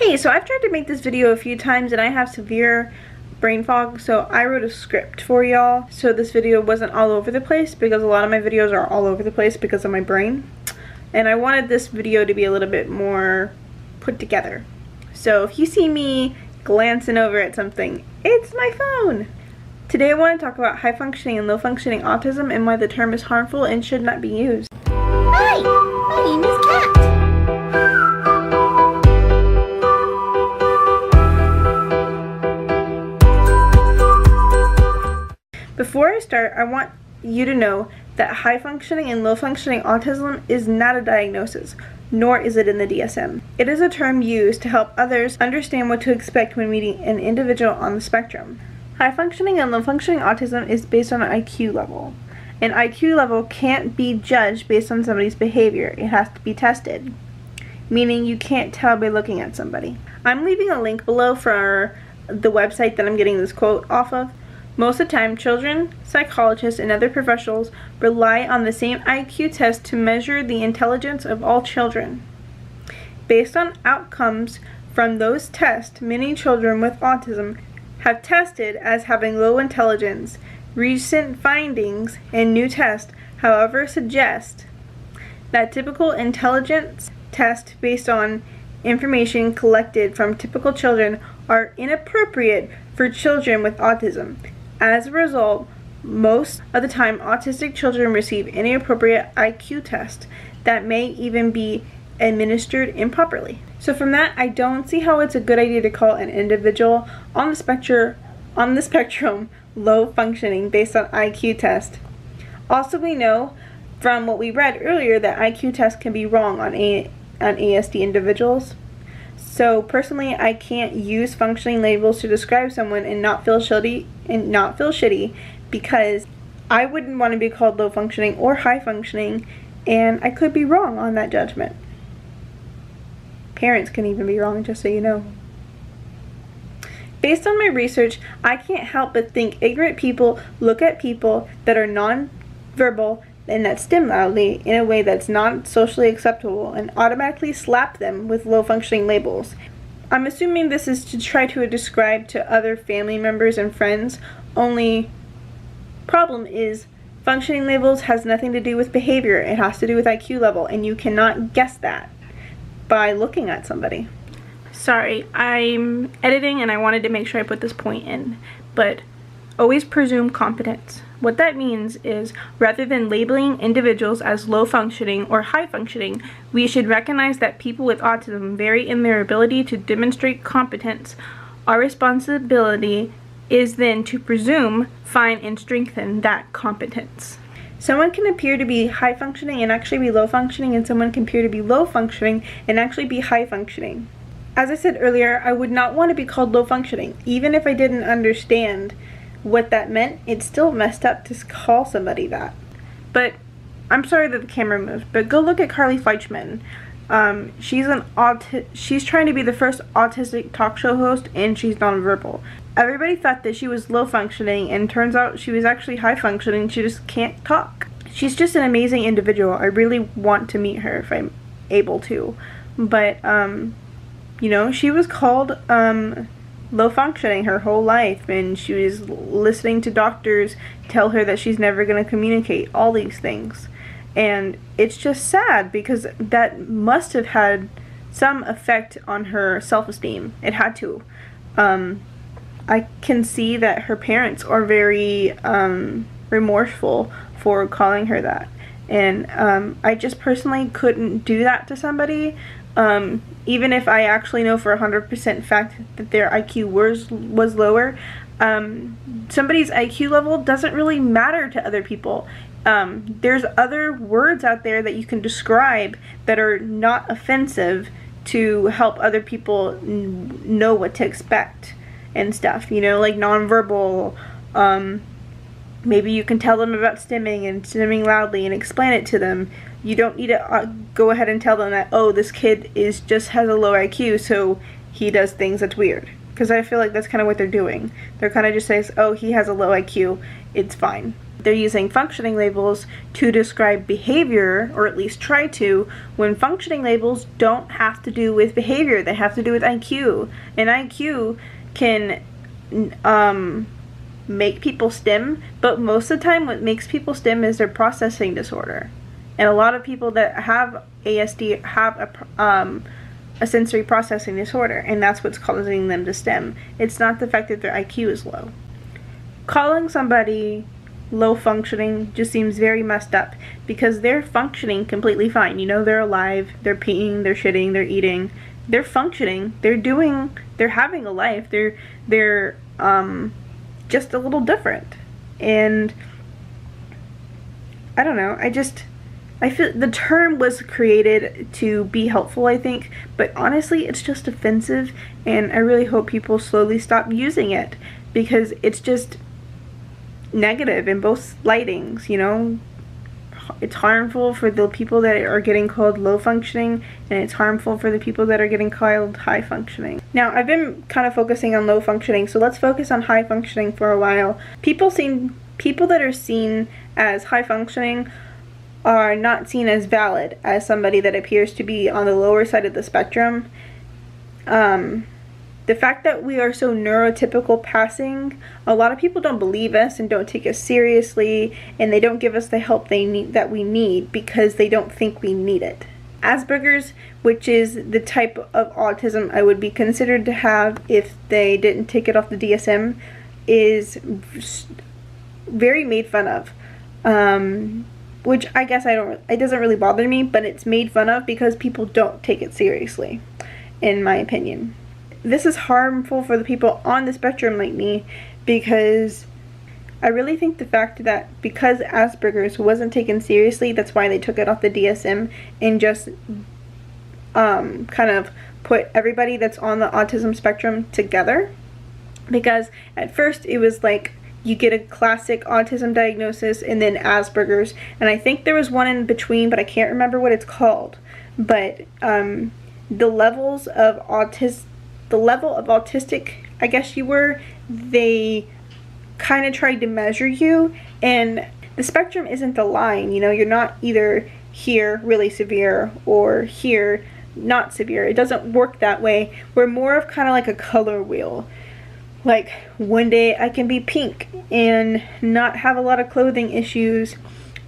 Hey, so I've tried to make this video a few times and I have severe brain fog, so I wrote a script for y'all so this video wasn't all over the place, because a lot of my videos are all over the place because of my brain. And I wanted this video to be a little bit more put together. So if you see me glancing over at something, it's my phone. Today I want to talk about high functioning and low functioning autism and why the term is harmful and should not be used. Hi, my name is Cat. Before I start, I want you to know that high functioning and low functioning autism is not a diagnosis, nor is it in the DSM. It is a term used to help others understand what to expect when meeting an individual on the spectrum. High functioning and low functioning autism is based on an IQ level. An IQ level can't be judged based on somebody's behavior. It has to be tested, meaning you can't tell by looking at somebody. I'm leaving a link below for the website that I'm getting this quote off of. Most of the time, children, psychologists, and other professionals rely on the same IQ test to measure the intelligence of all children. Based on outcomes from those tests, many children with autism have tested as having low intelligence. Recent findings and new tests, however, suggest that typical intelligence tests based on information collected from typical children are inappropriate for children with autism. As a result, most of the time autistic children receive inappropriate IQ tests that may even be administered improperly. So from that, I don't see how it's a good idea to call an individual on the spectrum low functioning based on IQ test. Also, we know from what we read earlier that IQ tests can be wrong on ASD individuals. So personally, I can't use functioning labels to describe someone and not feel shitty because I wouldn't want to be called low functioning or high functioning, and I could be wrong on that judgment. Parents can even be wrong, just so you know. Based on my research, I can't help but think ignorant people look at people that are non-verbal and that stim loudly in a way that's not socially acceptable and automatically slap them with low functioning labels. I'm assuming this is to try to describe to other family members and friends, only problem is functioning labels has nothing to do with behavior. It has to do with IQ level, and you cannot guess that by looking at somebody. Sorry, I'm editing and I wanted to make sure I put this point in, but always presume competence. What that means is, rather than labeling individuals as low functioning or high functioning, we should recognize that people with autism vary in their ability to demonstrate competence. Our responsibility is then to presume, find, and strengthen that competence. Someone can appear to be high functioning and actually be low functioning, and someone can appear to be low functioning and actually be high functioning. As I said earlier, I would not want to be called low functioning. Even if I didn't understand what that meant, it's still messed up to call somebody that. But I'm sorry that the camera moved, but go look at Carly Fleischman. She's trying to be the first autistic talk show host, and she's nonverbal. Everybody thought that she was low functioning, and turns out she was actually high functioning. She just can't talk. She's just an amazing individual. I really want to meet her if I'm able to. But you know, she was called low functioning her whole life, and she was listening to doctors tell her that she's never going to communicate, all these things. And it's just sad because that must have had some effect on her self-esteem. It had to. I can see that her parents are very remorseful for calling her that, and I just personally couldn't do that to somebody. Even if I actually know for 100% fact that their IQ was lower, somebody's IQ level doesn't really matter to other people. There's other words out there that you can describe that are not offensive to help other people know what to expect and stuff, you know, like nonverbal. Maybe you can tell them about stimming and stimming loudly and explain it to them. You don't need to go ahead and tell them that, oh, this kid just has a low IQ, so he does things that's weird. Because I feel like that's kind of what they're doing. They're kind of just saying, oh, he has a low IQ, it's fine. They're using functioning labels to describe behavior, or at least try to, when functioning labels don't have to do with behavior. They have to do with IQ. And IQ can make people STEM, but most of the time what makes people STEM is their processing disorder. And a lot of people that have ASD have a sensory processing disorder, and that's what's causing them to STEM. It's not the fact that their IQ is low. Calling somebody low functioning just seems very messed up, because they're functioning completely fine. You know, they're alive, they're peeing, they're shitting, they're eating, they're functioning, they're having a life, they're just a little different. And I don't know, I feel the term was created to be helpful, I think, but honestly it's just offensive, and I really hope people slowly stop using it, because it's just negative in both lightings, you know. It's harmful for the people that are getting called low functioning, and it's harmful for the people that are getting called high functioning. Now, I've been kind of focusing on low functioning, so let's focus on high functioning for a while. People that are seen as high functioning are not seen as valid as somebody that appears to be on the lower side of the spectrum. The fact that we are so neurotypical passing, a lot of people don't believe us and don't take us seriously, and they don't give us the help that we need because they don't think we need it. Asperger's, which is the type of autism I would be considered to have if they didn't take it off the DSM, is very made fun of. Which I guess it doesn't really bother me, but it's made fun of because people don't take it seriously, in my opinion. This is harmful for the people on the spectrum like me, because I really think the fact that because Asperger's wasn't taken seriously, that's why they took it off the DSM and just kind of put everybody that's on the autism spectrum together. Because at first it was like you get a classic autism diagnosis and then Asperger's, and I think there was one in between, but I can't remember what it's called. But the level of autistic, I guess they kind of tried to measure you, and the spectrum isn't a line, you know. You're not either here really severe or here not severe. It doesn't work that way. We're more of kind of like a color wheel. Like, one day I can be pink and not have a lot of clothing issues,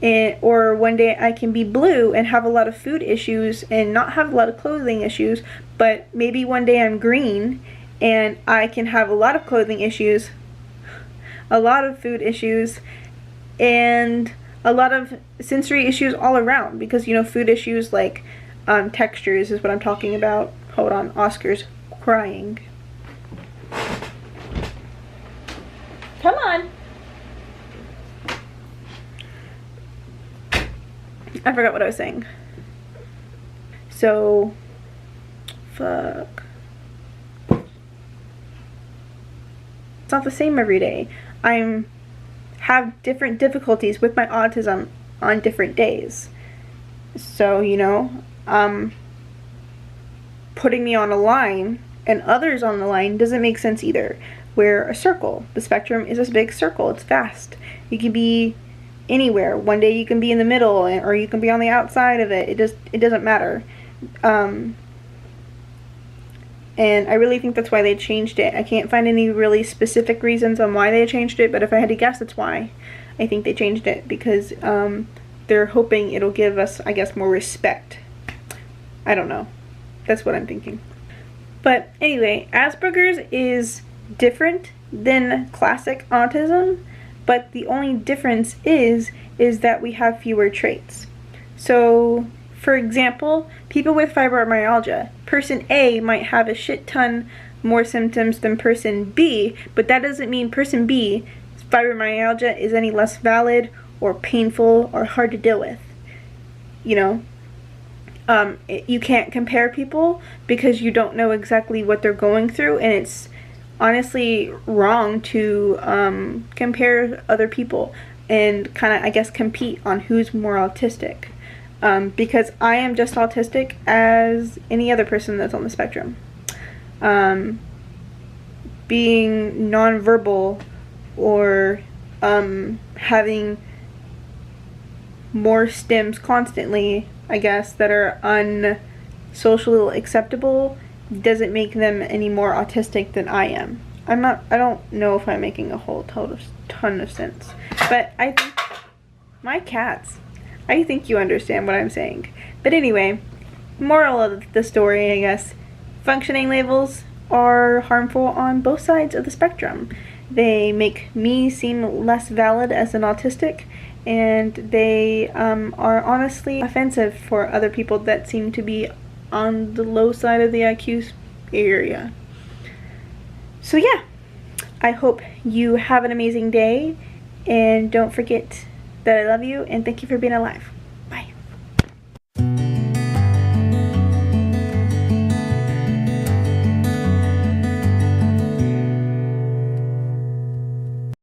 or one day I can be blue and have a lot of food issues and not have a lot of clothing issues, but maybe one day I'm green and I can have a lot of clothing issues, a lot of food issues, and a lot of sensory issues all around, because, you know, food issues like textures is what I'm talking about. Hold on, Oscar's crying. Come on. I forgot what I was saying. So, fuck. It's not the same every day. I have different difficulties with my autism on different days. So, you know, putting me on a line and others on the line doesn't make sense either. We're a circle. The spectrum is this big circle. It's vast. You can be anywhere. One day you can be in the middle, or you can be on the outside of it. It doesn't matter. And I really think that's why they changed it. I can't find any really specific reasons on why they changed it, but if I had to guess, that's why I think they changed it, because they're hoping it'll give us, I guess, more respect. I don't know. That's what I'm thinking. But anyway, Asperger's is different than classic autism, but the only difference is that we have fewer traits. So, for example, people with fibromyalgia, person A might have a shit ton more symptoms than person B, but that doesn't mean person B's fibromyalgia is any less valid or painful or hard to deal with. You know, you can't compare people because you don't know exactly what they're going through, and it's honestly wrong to compare other people and kind of, I guess, compete on who's more autistic, because I am just autistic as any other person that's on the spectrum. Being nonverbal or having more stims constantly, I guess, that are unsocially acceptable doesn't make them any more autistic than I am. I don't know if I'm making a whole ton of sense. But I think, my cats, I think you understand what I'm saying. But anyway, moral of the story, I guess, functioning labels are harmful on both sides of the spectrum. They make me seem less valid as an autistic, and they are honestly offensive for other people that seem to be on the low side of the IQ area. So yeah, I hope you have an amazing day, and don't forget that I love you, and thank you for being alive.